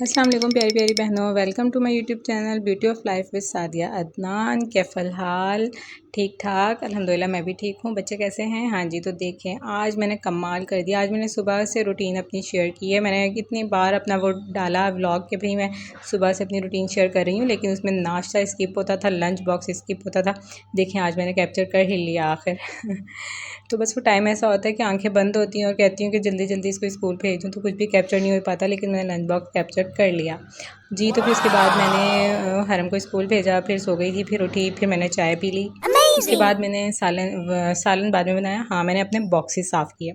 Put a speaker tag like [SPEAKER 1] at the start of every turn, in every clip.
[SPEAKER 1] अस्सलाम वालेकुम प्यारी प्यारी बहनों, welcome to my YouTube channel beauty of life with Sadia Adnan. कैफ़ल हाल? ठीक ठाक अल्हम्दुलिल्लाह, मैं भी ठीक हूँ। बच्चे कैसे हैं? हाँ जी, तो देखें आज मैंने कमाल कर दिया। आज मैंने सुबह से रूटीन अपनी शेयर की है। मैंने कितनी बार अपना वो डाला व्लॉग के भाई मैं सुबह से अपनी रूटीन शेयर कर रही हूँ, लेकिन उसमें नाश्ता स्किप होता था, लंच बॉक्स स्किप होता था। देखें आज मैंने कैप्चर कर ही लिया आखिर तो बस वो टाइम ऐसा होता है कि आंखें बंद होती हैं और कहती हूँ कि जल्दी जल्दी इसको स्कूल भेज दूँ, तो कुछ भी कैप्चर नहीं हो पाता, लेकिन मैंने लंच बॉक्स कैप्चर कर लिया जी। तो फिर उसके बाद मैंने हरम को स्कूल भेजा, फिर सो गई थी, फिर उठी, फिर मैंने चाय पी ली। उसके बाद मैंने सालन बाद में बनाया। हाँ, मैंने अपने बॉक्सेस साफ़ किए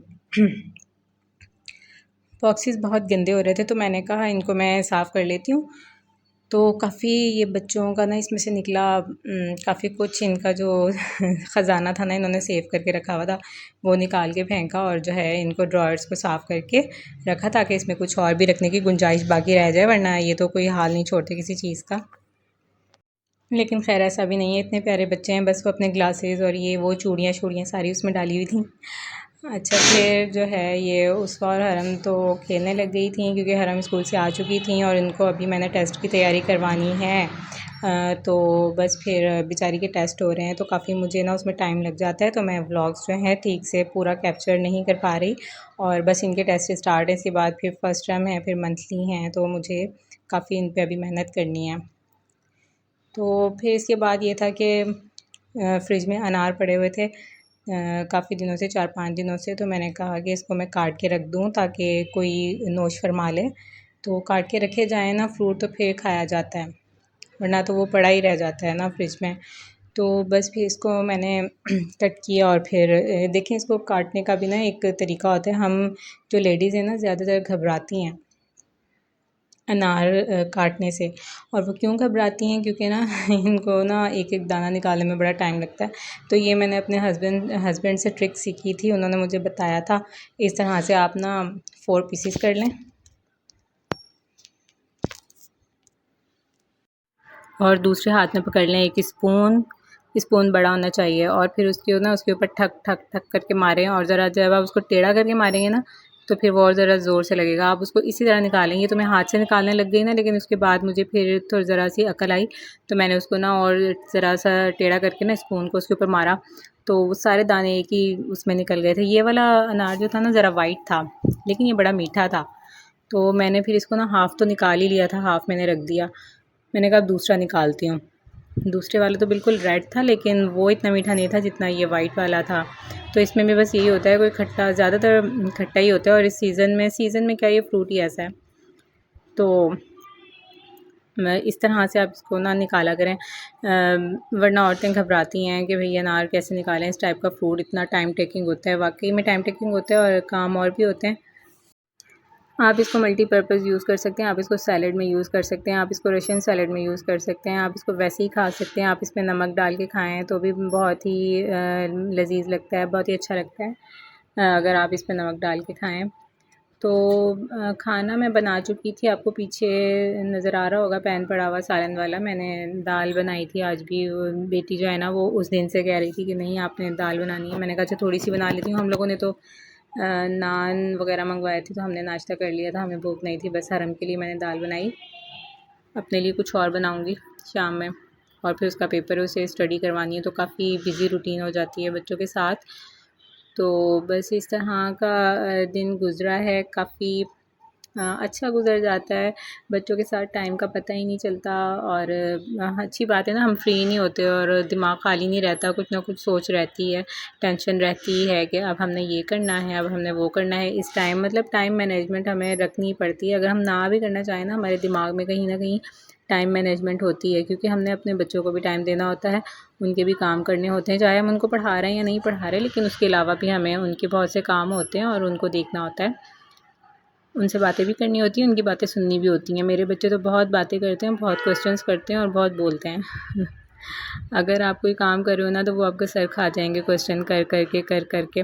[SPEAKER 1] बॉक्सेस बहुत गंदे हो रहे थे, तो मैंने कहा इनको मैं साफ़ कर लेती हूँ। तो काफ़ी ये बच्चों का ना इसमें से निकला काफ़ी कुछ इनका जो ख़जाना था ना, इन्होंने सेव करके रखा हुआ था, वो निकाल के फेंका और जो है इनको ड्रॉअर्स को साफ़ करके रखा ताकि इसमें कुछ और भी रखने की गुंजाइश बाकी रह जाए, वरना ये तो कोई हाल नहीं छोड़ते किसी चीज़ का। लेकिन खैर ऐसा भी नहीं है, इतने प्यारे बच्चे हैं, बस वो अपने ग्लासेस और ये वो चूड़ियाँ सारी उसमें डाली हुई थी। अच्छा, फिर जो है ये उसका और हरम तो खेलने लग गई थी, क्योंकि हरम स्कूल से आ चुकी थी और इनको अभी मैंने टेस्ट की तैयारी करवानी है। तो बस फिर बेचारी के टेस्ट हो रहे हैं, तो काफ़ी मुझे ना उसमें टाइम लग जाता है, तो मैं व्लॉग्स जो हैं ठीक से पूरा कैप्चर नहीं कर पा रही। और बस इनके टेस्ट स्टार्ट है, इसके बाद फिर फर्स्ट टर्म है, फिर मंथली हैं, तो मुझे काफ़ी इन पर अभी मेहनत करनी है। तो फिर इसके बाद ये था कि फ्रिज में अनार पड़े हुए थे काफ़ी दिनों से, 4-5 दिनों से, तो मैंने कहा कि इसको मैं काट के रख दूँ ताकि कोई नोश फरमा ले। तो काट के रखे जाएँ ना फ्रूट, तो फिर खाया जाता है, वरना तो वो पड़ा ही रह जाता है ना फ्रिज में। तो बस फिर इसको मैंने कट किया और फिर देखें, इसको काटने का भी ना एक तरीका होता है। हम जो लेडीज़ हैं ना ज़्यादातर घबराती हैं अनार काटने से। और वो क्यों घबराती हैं? क्योंकि ना इनको ना एक एक दाना निकालने में बड़ा टाइम लगता है। तो ये मैंने अपने हस्बैंड से ट्रिक सीखी थी, उन्होंने मुझे बताया था इस तरह से आप ना 4 पीसेस कर लें और दूसरे हाथ में पकड़ लें एक स्पून बड़ा होना चाहिए, और फिर उसके ऊपर ठक ठक ठक करके मारें, और ज़रा जब आप उसको टेढ़ा करके मारेंगे ना, तो फिर वो और ज़रा ज़ोर से लगेगा। आप उसको इसी तरह निकालेंगे। तो मैं हाथ से निकालने लग गई ना, लेकिन उसके बाद मुझे फिर थोड़ी ज़रा सी अकल आई, तो मैंने उसको ना और ज़रा सा टेढ़ा करके ना स्पून को उसके ऊपर मारा, तो वो सारे दाने एक ही उसमें निकल गए थे। ये वाला अनार जो था ना ज़रा वाइट था, लेकिन ये बड़ा मीठा था। तो मैंने फिर इसको ना हाफ़ तो निकाल ही लिया था, हाफ़ मैंने रख दिया। मैंने कहा अब दूसरा निकालती हूँ। दूसरे वाला तो बिल्कुल रेड था, लेकिन वो इतना मीठा नहीं था जितना ये वाइट वाला था। तो इसमें भी बस यही होता है, कोई खट्टा ज़्यादातर खट्टा ही होता है, और इस सीज़न में क्या, ये फ्रूट ही ऐसा है। तो मैं इस तरह से आप इसको ना निकाला करें, वरना औरतें घबराती हैं कि भई अनार कैसे निकालें। इस टाइप का फ्रूट इतना टाइम टेकिंग होता है, वाक़ई में टाइम टेकिंग होता है, और काम और भी होते हैं। आप इसको मल्टीपर्पज़ यूज़ कर सकते हैं, आप इसको सैलेड में यूज़ कर सकते हैं, आप इसको रशियन सैलेड में यूज़ कर सकते हैं, आप इसको वैसे ही खा सकते हैं, आप इसमें नमक डाल के खाएँ तो भी बहुत ही लज़ीज़ लगता है, बहुत ही अच्छा लगता है अगर आप इसमें नमक डाल के खाएँ। तो खाना मैं बना चुकी थी, आपको पीछे नज़र आ रहा होगा पैन पड़ा हुआ सालन वाला। मैंने दाल बनाई थी आज भी। बेटी जो है ना, वो उस दिन से कह रही थी कि नहीं आपने दाल बनानी है। मैंने कहा अच्छा थोड़ी सी बना लेती हूँ। हम लोगों ने तो नान वग़ैरह मंगवाए थे, तो हमने नाश्ता कर लिया था, हमें भूख नहीं थी। बस हरम के लिए मैंने दाल बनाई, अपने लिए कुछ और बनाऊँगी शाम में। और फिर उसका पेपर है, उसे स्टडी करवानी है, तो काफ़ी बिज़ी रूटीन हो जाती है बच्चों के साथ। तो बस इस तरह का दिन गुज़रा है, काफ़ी अच्छा गुज़र जाता है। बच्चों के साथ टाइम का पता ही नहीं चलता, और अच्छी बात है ना, हम फ्री नहीं होते और दिमाग खाली नहीं रहता, कुछ ना कुछ सोच रहती है, टेंशन रहती है कि अब हमने ये करना है, अब हमने वो करना है। इस टाइम मतलब टाइम मैनेजमेंट हमें रखनी पड़ती है। अगर हम ना भी करना चाहें ना, हमारे दिमाग में कहीं न कहीं टाइम मैनेजमेंट होती है, क्योंकि हमने अपने बच्चों को भी टाइम देना होता है, उनके भी काम करने होते हैं, चाहे हम उनको पढ़ा रहे हैं या नहीं पढ़ा रहे, लेकिन उसके अलावा भी हमें उनके बहुत से काम होते हैं और उनको देखना होता है। उनसे बातें भी करनी होती हैं, उनकी बातें सुननी भी होती हैं। मेरे बच्चे तो बहुत बातें करते हैं, बहुत क्वेश्चंस करते हैं और बहुत बोलते हैं। अगर आप कोई काम कर रहे हो ना, तो वो आपका सर खा जाएँगे क्वेश्चन कर के।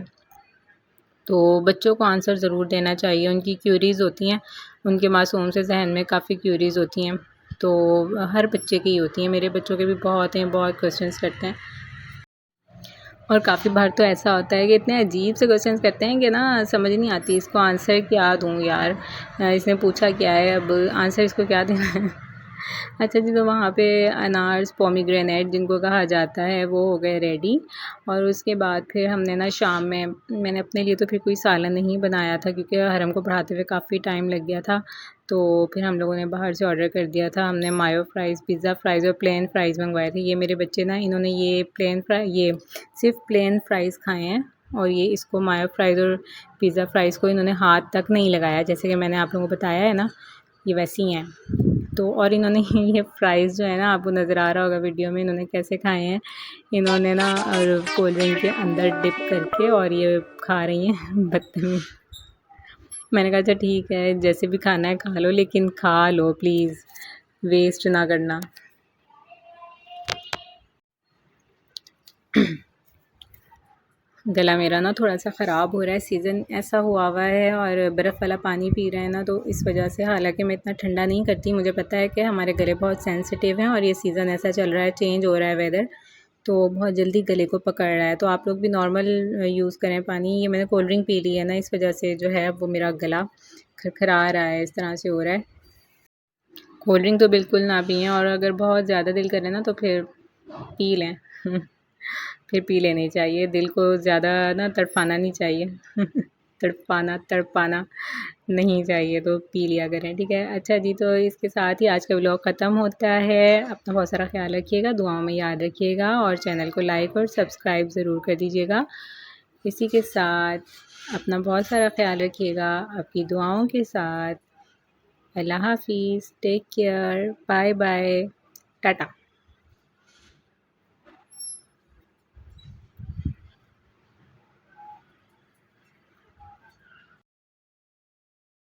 [SPEAKER 1] तो बच्चों को आंसर ज़रूर देना चाहिए, उनकी क्यूरीज़ होती हैं, उनके मासूम से ज़हन में काफ़ी क्यूरीज़ होती हैं। तो हर बच्चे की होती हैं, मेरे बच्चों के भी बहुत हैं, बहुत क्वेश्चंस करते हैं। और काफ़ी बार तो ऐसा होता है कि इतने अजीब से क्वेश्चंस करते हैं कि ना समझ नहीं आती इसको आंसर क्या दूँ यार। इसने पूछा क्या है, अब आंसर इसको क्या देना है। अच्छा जी, तो वहाँ पे अनार्स पोमीग्रेनेट जिनको कहा जाता है वो हो गए रेडी। और उसके बाद फिर हमने ना शाम में मैंने अपने लिए तो फिर कोई सालन नहीं बनाया था क्योंकि हरम को पढ़ाते हुए काफ़ी टाइम लग गया था। तो फिर हम लोगों ने बाहर से ऑर्डर कर दिया था। हमने मायो फ्राइज़, पिज़्ज़ा फ्राइज़ और प्लेन फ्राइज़ मंगवाए थे। ये मेरे बच्चे ना इन्होंने ये सिर्फ़ प्लेन फ्राइज़ खाए हैं और ये इसको मायो फ्राइज़ और पिज़्ज़ा फ्राइज़ को इन्होंने हाथ तक नहीं लगाया, जैसे कि मैंने आप लोगों को बताया है ना, ये वैसी हैं। तो और इन्होंने ये फ्राइज़ जो है ना, आपको नज़र आ रहा होगा वीडियो में इन्होंने कैसे खाए हैं। इन्होंने ना और कोल्ड ड्रिंक के अंदर डिप करके और ये खा रही हैं बदतमीज़। मैंने कहा अच्छा ठीक है, जैसे भी खाना है खा लो, लेकिन खा लो प्लीज़, वेस्ट ना करना। गला मेरा ना थोड़ा-सा ख़राब हो रहा है, सीज़न ऐसा हुआ है और बर्फ़ वाला पानी पी रहे हैं ना, तो इस वजह से, हालाँकि मैं इतना ठंडा नहीं करती, मुझे पता है कि हमारे गले बहुत सेंसिटिव हैं और ये सीज़न ऐसा चल रहा है, चेंज हो रहा है वेदर, तो बहुत जल्दी गले को पकड़ रहा है। तो आप लोग भी नॉर्मल यूज़ करें पानी। ये मैंने कोल्ड ड्रिंक पी ली है ना, इस वजह से जो है वो मेरा गला खरखरा रहा है, इस तरह से हो रहा है। कोल्ड ड्रिंक तो बिल्कुल ना पिएँ और अगर बहुत ज़्यादा दिल करे ना तो फिर पी लें। फिर पी लेनी चाहिए, दिल को ज़्यादा ना तड़पाना नहीं चाहिए। तड़पाना नहीं चाहिए, तो पी लिया करें, ठीक है। अच्छा जी, तो इसके साथ ही आज का व्लॉग ख़त्म होता है। अपना बहुत सारा ख़्याल रखिएगा, दुआओं में याद रखिएगा और चैनल को लाइक और सब्सक्राइब ज़रूर कर दीजिएगा। इसी के साथ अपना बहुत सारा ख़्याल रखिएगा, आपकी दुआओं के साथ। अल्लाह हाफ़िज़, take care, bye bye, Tata.